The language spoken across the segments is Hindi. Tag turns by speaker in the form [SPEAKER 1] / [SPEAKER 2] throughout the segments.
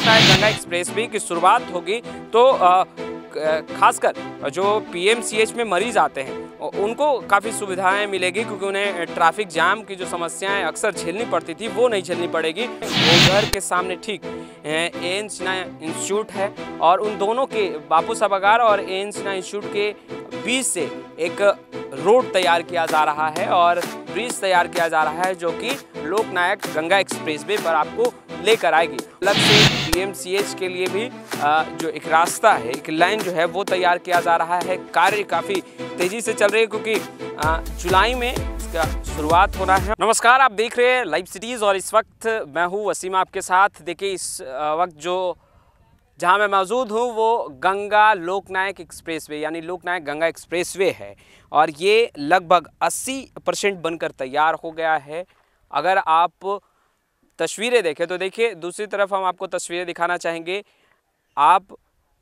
[SPEAKER 1] लोकनायक गंगा एक्सप्रेसवे की शुरुआत होगी तो खासकर जो पीएमसीएच में मरीज आते हैं उनको काफ़ी सुविधाएं मिलेगी, क्योंकि उन्हें ट्रैफिक जाम की जो समस्याएं अक्सर झेलनी पड़ती थी वो नहीं झेलनी पड़ेगी। वो घर के सामने ठीक एएन सिन्हा इंस्टीट्यूट है और उन दोनों के बापू सभागार और एएन सिन्हा इंस्टीट्यूट के बीच से एक रोड तैयार किया जा रहा है और ब्रिज तैयार किया जा रहा है, जो कि लोकनायक गंगा एक्सप्रेसवे पर आपको लेकर आएगी। अलग से पीएमसीएच के लिए भी जो एक रास्ता है, एक लाइन जो है वो तैयार किया जा रहा है। कार्य काफ़ी तेज़ी से चल रही है, क्योंकि जुलाई में इसका शुरुआत होना है। नमस्कार, आप देख रहे हैं लाइव सिटीज़ और इस वक्त मैं हूँ वसीम आपके साथ। देखिए इस वक्त जो जहाँ मैं मौजूद हूँ वो गंगा लोकनायक एक्सप्रेसवे यानी लोकनायक गंगा एक्सप्रेसवे है और ये लगभग 80% बनकर तैयार हो गया है। अगर आप तस्वीरें देखें तो देखिए, दूसरी तरफ हम आपको तस्वीरें दिखाना चाहेंगे। आप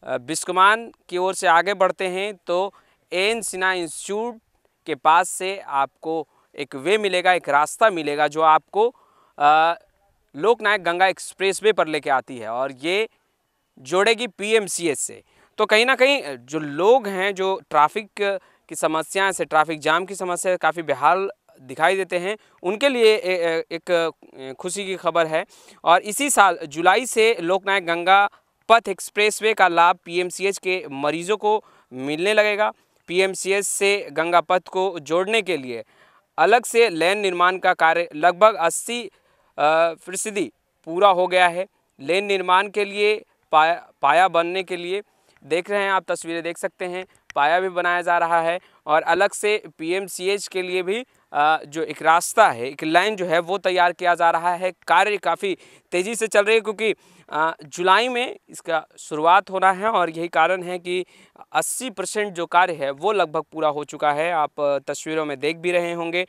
[SPEAKER 1] बिस्कुमान की ओर से आगे बढ़ते हैं तो एएन सिन्हा इंस्टीट्यूट के पास से आपको एक वे मिलेगा, एक रास्ता मिलेगा जो आपको लोकनायक गंगा एक्सप्रेसवे पर लेके आती है और ये जोड़ेगी पीएमसीएच से। तो कहीं ना कहीं जो लोग हैं, जो ट्रैफिक की समस्याएं से, ट्रैफिक जाम की समस्या काफ़ी बेहाल दिखाई देते हैं, उनके लिए एक खुशी की खबर है। और इसी साल जुलाई से लोकनायक गंगा पथ एक्सप्रेसवे का लाभ पीएमसीएच के मरीजों को मिलने लगेगा। पीएमसीएच से गंगा पथ को जोड़ने के लिए अलग से लेन निर्माण का कार्य लगभग 80% पूरा हो गया है। लेन निर्माण के लिए पाया बनने के लिए देख रहे हैं आप, तस्वीरें देख सकते हैं, पाया भी बनाया जा रहा है और अलग से पीएमसीएच के लिए भी जो एक रास्ता है, एक लाइन जो है वो तैयार किया जा रहा है। कार्य काफ़ी तेज़ी से चल रही है, क्योंकि जुलाई में इसका शुरुआत होना है और यही कारण है कि 80% जो कार्य है वो लगभग पूरा हो चुका है। आप तस्वीरों में देख भी रहे होंगे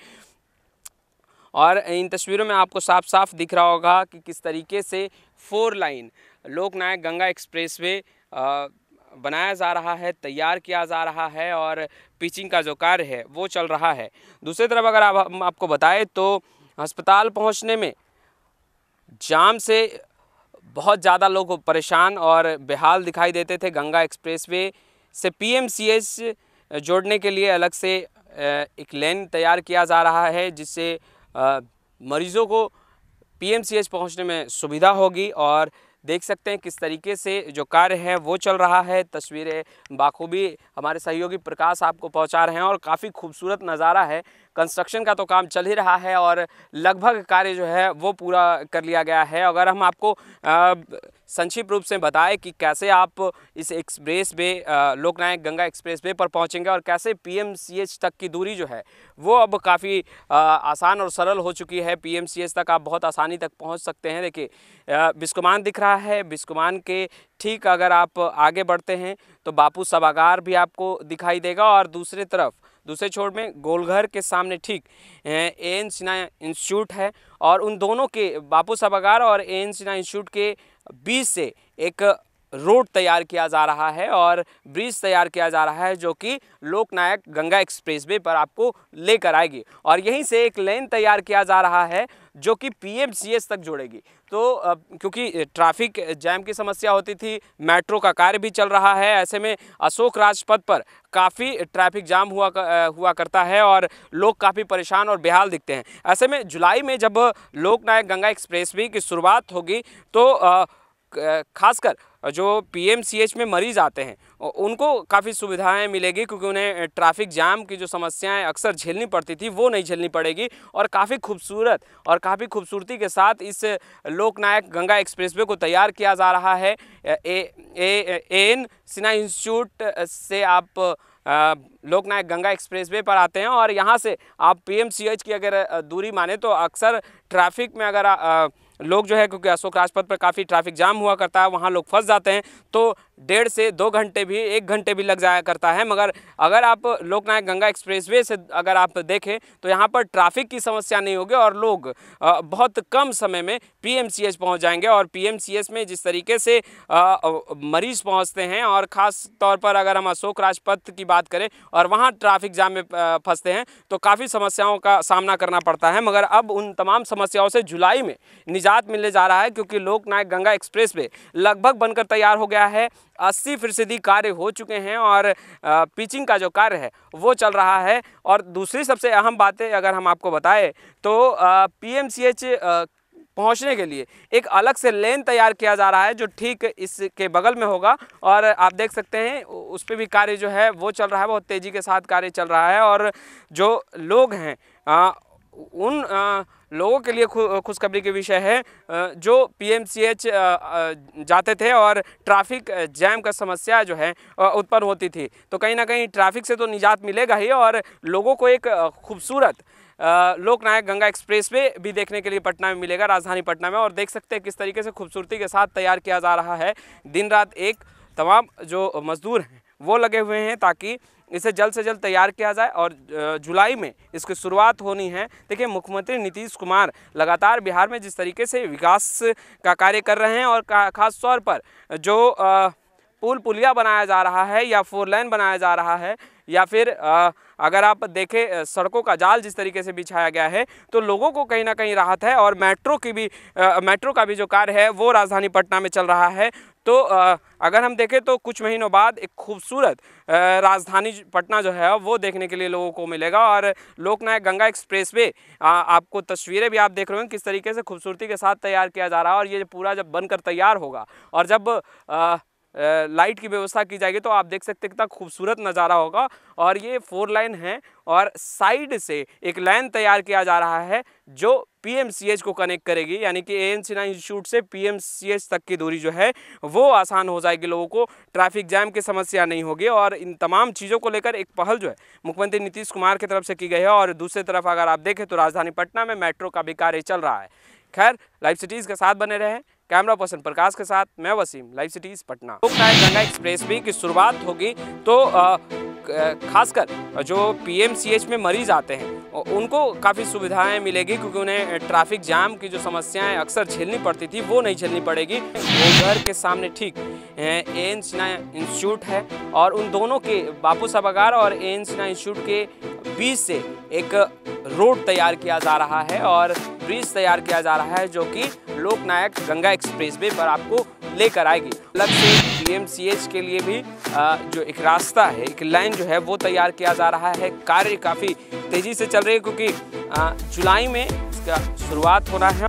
[SPEAKER 1] और इन तस्वीरों में आपको साफ साफ दिख रहा होगा कि किस तरीके से 4 लाइन लोकनायक गंगा एक्सप्रेसवे बनाया जा रहा है, तैयार किया जा रहा है और पिचिंग का जो कार्य है वो चल रहा है। दूसरी तरफ अगर हम आपको बताएं तो अस्पताल पहुंचने में जाम से बहुत ज़्यादा लोग परेशान और बेहाल दिखाई देते थे। गंगा एक्सप्रेसवे से पीएमसीएच जोड़ने के लिए अलग से एक लेन तैयार किया जा रहा है, जिससे मरीज़ों को पीएमसीएच पहुंचने में सुविधा होगी। और देख सकते हैं किस तरीके से जो कार्य है वो चल रहा है। तस्वीरें बाखूबी हमारे सहयोगी प्रकाश आपको पहुंचा रहे हैं और काफ़ी खूबसूरत नज़ारा है। कंस्ट्रक्शन का तो काम चल ही रहा है और लगभग कार्य जो है वो पूरा कर लिया गया है। अगर हम आपको संक्षिप्त रूप से बताएं कि कैसे आप इस एक्सप्रेसवे लोकनायक गंगा एक्सप्रेसवे पर पहुंचेंगे और कैसे पीएमसीएच तक की दूरी जो है वो अब काफ़ी आसान और सरल हो चुकी है। पीएमसीएच तक आप बहुत आसानी तक पहुंच सकते हैं। देखिए बिस्कुमान दिख रहा है, बिस्कुमान के ठीक अगर आप आगे बढ़ते हैं तो बापू सभागार भी आपको दिखाई देगा और दूसरे छोर में गोलघर के सामने ठीक एएन सिन्हा इंस्टीट्यूट है और उन दोनों के बापू सभागार और एएन सिन्हा इंस्टीट्यूट के बीच से एक रोड तैयार किया जा रहा है और ब्रिज तैयार किया जा रहा है, जो कि लोकनायक गंगा एक्सप्रेसवे पर आपको लेकर आएगी और यहीं से एक लेन तैयार किया जा रहा है जो कि पीएमसीएच तक जोड़ेगी। तो क्योंकि ट्रैफिक जैम की समस्या होती थी, मेट्रो का कार्य भी चल रहा है, ऐसे में अशोक राजपथ पर काफ़ी ट्रैफिक जाम हुआ करता है और लोग काफ़ी परेशान और बेहाल दिखते हैं। ऐसे में जुलाई में जब लोकनायक गंगा एक्सप्रेसवे की शुरुआत होगी तो खासकर जो पीएमसीएच में मरीज आते हैं उनको काफ़ी सुविधाएं मिलेगी, क्योंकि उन्हें ट्रैफिक जाम की जो समस्याएं अक्सर झेलनी पड़ती थी वो नहीं झेलनी पड़ेगी और काफ़ी खूबसूरत और काफ़ी खूबसूरती के साथ इस लोकनायक गंगा एक्सप्रेसवे को तैयार किया जा रहा है। एएन सिन्हा इंस्टीट्यूट से आप लोकनायक गंगा एक्सप्रेसवे पर आते हैं और यहाँ से आप पीएमसीएच की अगर दूरी माने तो अक्सर ट्रैफिक में अगर लोग जो है, क्योंकि अशोक राजपथ पर काफ़ी ट्रैफिक जाम हुआ करता है, वहाँ लोग फंस जाते हैं तो 1.5 से 2 घंटे भी 1 घंटे भी लग जाया करता है। मगर अगर आप लोकनायक गंगा एक्सप्रेसवे से अगर आप देखें तो यहाँ पर ट्रैफिक की समस्या नहीं होगी और लोग बहुत कम समय में पीएमसीएच पहुँच जाएंगे। और पीएमसीएच में जिस तरीके से मरीज़ पहुँचते हैं और ख़ास तौर पर अगर हम अशोक राजपथ की बात करें और वहाँ ट्रैफिक जाम में फंसते हैं तो काफ़ी समस्याओं का सामना करना पड़ता है। मगर अब उन तमाम समस्याओं से जुलाई में निजात मिलने जा रहा है, क्योंकि लोकनायक गंगा एक्सप्रेस वे लगभग बनकर तैयार हो गया है। 80% कार्य हो चुके हैं और पिचिंग का जो कार्य है वो चल रहा है। और दूसरी सबसे अहम बातें अगर हम आपको बताएं तो पीएमसीएच पहुंचने के लिए एक अलग से लेन तैयार किया जा रहा है जो ठीक इसके बगल में होगा। और आप देख सकते हैं उस पर भी कार्य जो है वो चल रहा है, बहुत तेज़ी के साथ कार्य चल रहा है। और जो लोग हैं उन लोगों के लिए खुशखबरी के विषय है जो पीएमसीएच जाते थे और ट्रैफिक जैम का समस्या जो है उत्पन्न होती थी। तो कहीं ना कहीं ट्रैफिक से तो निजात मिलेगा ही और लोगों को एक खूबसूरत लोकनायक गंगा एक्सप्रेसवे भी देखने के लिए पटना में मिलेगा, राजधानी पटना में। और देख सकते हैं किस तरीके से खूबसूरती के साथ तैयार किया जा रहा है। दिन रात एक तमाम जो मजदूर हैं वो लगे हुए हैं ताकि इसे जल्द से जल्द तैयार किया जाए और जुलाई में इसकी शुरुआत होनी है। देखिए, मुख्यमंत्री नीतीश कुमार लगातार बिहार में जिस तरीके से विकास का कार्य कर रहे हैं और ख़ास तौर पर जो पुल पुलिया बनाया जा रहा है या 4 लेन बनाया जा रहा है या फिर अगर आप देखें सड़कों का जाल जिस तरीके से बिछाया गया है तो लोगों को कहीं ना कहीं राहत है। और मेट्रो का भी जो कार्य है वो राजधानी पटना में चल रहा है। तो अगर हम देखें तो कुछ महीनों बाद एक खूबसूरत राजधानी पटना जो है वो देखने के लिए लोगों को मिलेगा। और लोकनायक गंगा एक्सप्रेसवे आपको तस्वीरें भी आप देख रहे हो किस तरीके से खूबसूरती के साथ तैयार किया जा रहा है। और ये पूरा जब बनकर तैयार होगा और जब लाइट की व्यवस्था की जाएगी तो आप देख सकते हैं कितना खूबसूरत नज़ारा होगा। और ये 4 लाइन है और साइड से एक लाइन तैयार किया जा रहा है जो पीएमसीएच को कनेक्ट करेगी, यानी कि एएन सिन्हा इंस्टीट्यूट से पीएमसीएच तक की दूरी जो है वो आसान हो जाएगी, लोगों को ट्रैफिक जैम की समस्या नहीं होगी। और इन तमाम चीज़ों को लेकर एक पहल जो है मुख्यमंत्री नीतीश कुमार की तरफ से की गई है। और दूसरी तरफ अगर आप देखें तो राजधानी पटना में मेट्रो का भी कार्य चल रहा है। खैर, लाइव सिटीज़ के साथ बने रहे, कैमरा पर्सन प्रकाश के साथ मैं वसीम, लाइव सिटीज़ पटना। लोकनायक गंगा एक्सप्रेसवे की शुरुआत होगी तो खासकर जो पीएमसीएच में मरीज आते हैं उनको काफ़ी सुविधाएं मिलेगी, क्योंकि उन्हें ट्रैफिक जाम की जो समस्याएं अक्सर झेलनी पड़ती थी वो नहीं झेलनी पड़ेगी। वो घर के सामने ठीक एएन सिन्हा इंस्टीट्यूट है और उन दोनों के बापू सभागार और एएन सिन्हा इंस्टीट्यूट के बीच से एक रोड तैयार किया जा रहा है और ब्रिज तैयार किया जा रहा है जो कि लोकनायक गंगा एक्सप्रेसवे पर आपको लेकर आएगी। अलग से पीएमसीएच के लिए भी जो एक रास्ता है, एक लाइन जो है वो तैयार किया जा रहा है। कार्य काफ़ी तेज़ी से चल रही है क्योंकि जुलाई में इसका शुरुआत होना है।